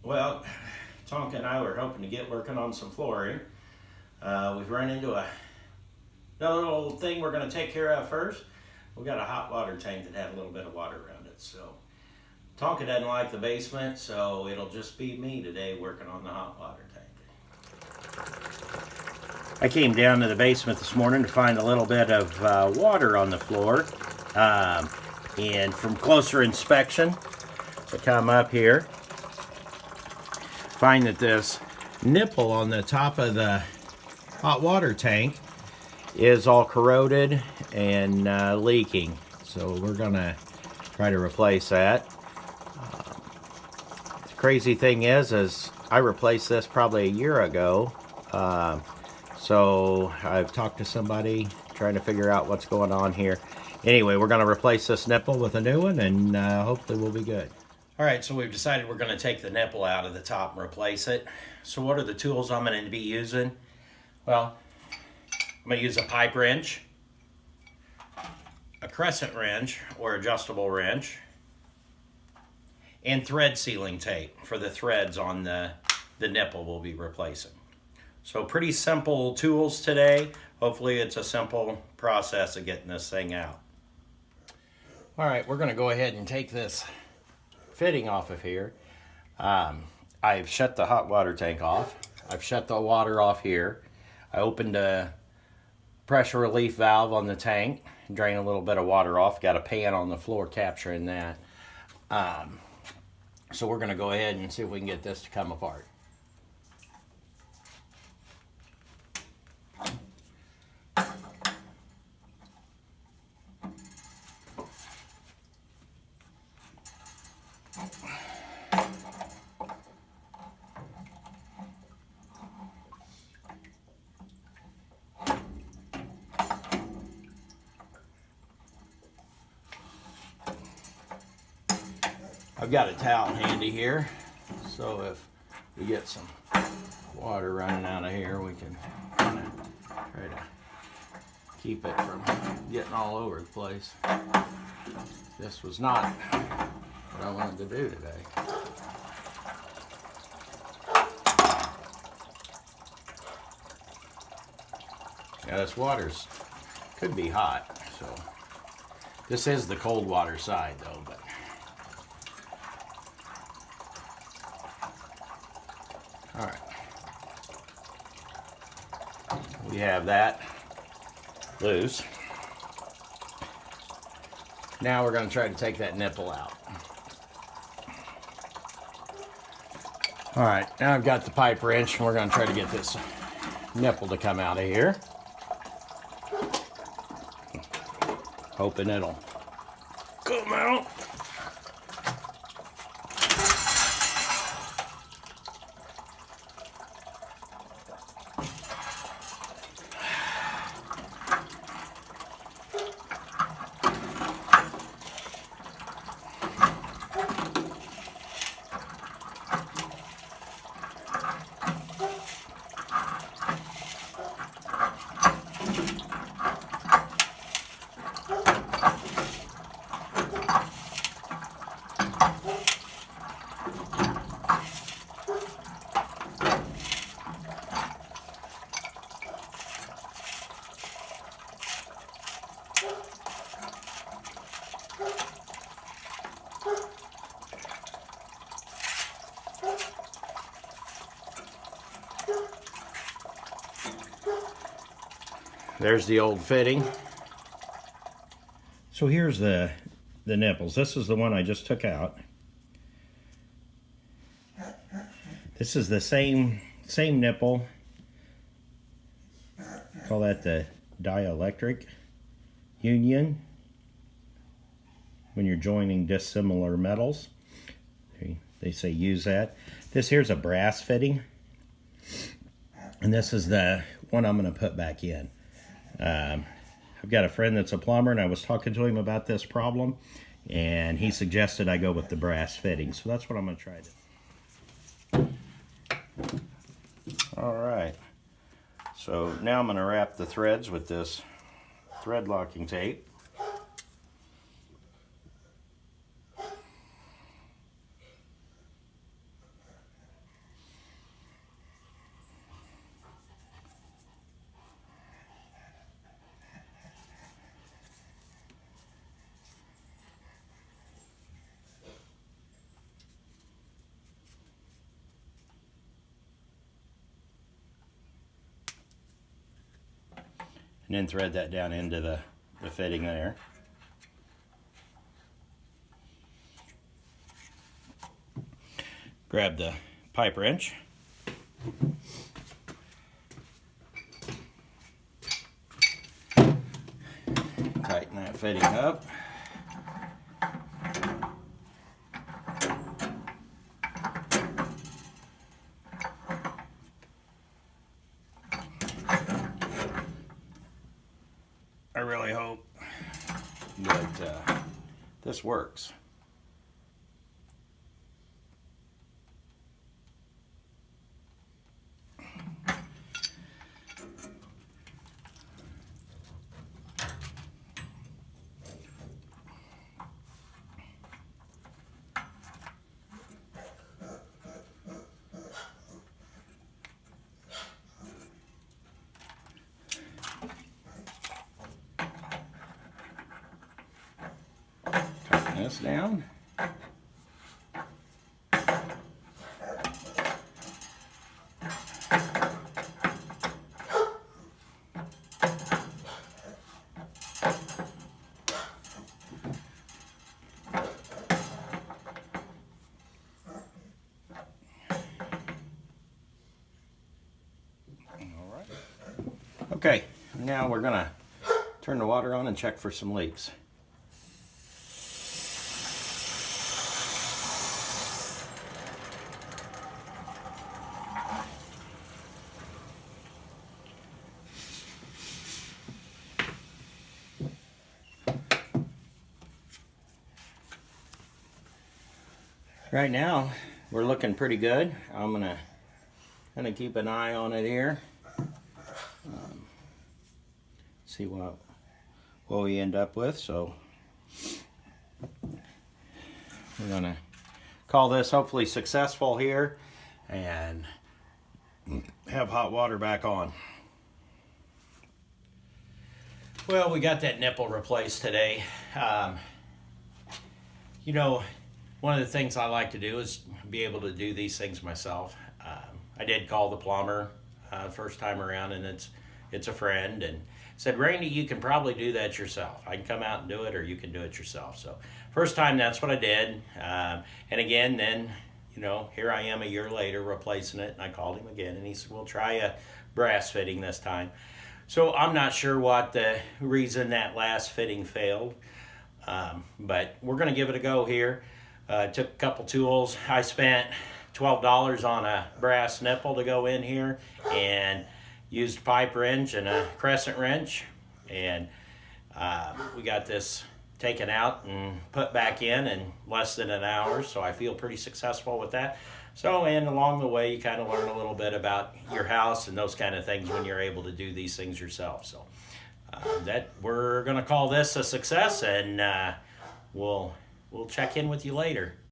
Well, Tonka and I were hoping to get working on some flooring. We've run into another little thing we're going to take care of first. We've got a hot water tank that had a little bit of water around it. So Tonka doesn't like the basement, so it'll just be me today working on the hot water tank. I came down to the basement this morning to find a little bit of water on the floor. And from closer inspection, I come up here, find that this nipple on the top of the hot water tank is all corroded and leaking. So we're gonna try to replace that. The crazy thing is I replaced this probably a year ago. So I've talked to somebody trying to figure out what's going on here. Anyway, we're gonna replace this nipple with a new one, and hopefully we'll be good. All right, so we've decided we're gonna take the nipple out of the top and replace it. So what are the tools I'm gonna be using? Well, I'm gonna use a pipe wrench, a crescent wrench or adjustable wrench, and thread sealing tape for the threads on the nipple we'll be replacing. So pretty simple tools today. Hopefully it's a simple process of getting this thing out. All right, we're gonna go ahead and take this fitting off of here. I've shut the hot water tank off. I've shut the water off here. I opened a pressure relief valve on the tank, drain a little bit of water off. Got a pan on the floor capturing that. So we're gonna go ahead and see if we can get this to come apart. I've got a towel handy here, so if we get some water running out of here, we can kind of try to keep it from getting all over the place. This was not what I wanted to do today. Yeah, this water's could be hot, so this is the cold water side though, but all right, we have that loose. Now we're going to try to take that nipple out. All right, now I've got the pipe wrench and we're going to try to get this nipple to come out of here. Hoping it'll come out. There's the old fitting. So here's the nipples. This is the one I just took out. This is the same nipple. Call that the dielectric union when you're joining dissimilar metals. They say use that. This here's a brass fitting, and this is the one I'm going to put back in. I've got a friend that's a plumber, and I was talking to him about this problem, and he suggested I go with the brass fitting. So that's what I'm going to try to. All right. So now I'm going to wrap the threads with this thread locking tape. and then thread that down into the fitting there. Grab the pipe wrench. Tighten that fitting up. I really hope that this works. Tighten this down. Okay, now we're gonna turn the water on and check for some leaks. Right now, we're looking pretty good. I'm gonna keep an eye on it here. See what we end up with. So we're gonna call this hopefully successful here and have hot water back on. Well, we got that nipple replaced today. You know, one of the things I like to do is be able to do these things myself. I did call the plumber first time around, and it's a friend, and said, Randy, you can probably do that yourself. I can come out and do it, or you can do it yourself. So first time, that's what I did. And again, then, you know, here I am a year later replacing it, and I called him again, and he said, we'll try a brass fitting this time. So I'm not sure what the reason that last fitting failed, but we're going to give it a go here. Took a couple tools. I spent $12 on a brass nipple to go in here, and used a pipe wrench and a crescent wrench, and we got this taken out and put back in less than an hour, so I feel pretty successful with that. So, and along the way, you kind of learn a little bit about your house and those kind of things when you're able to do these things yourself. So that we're going to call this a success, and we'll check in with you later.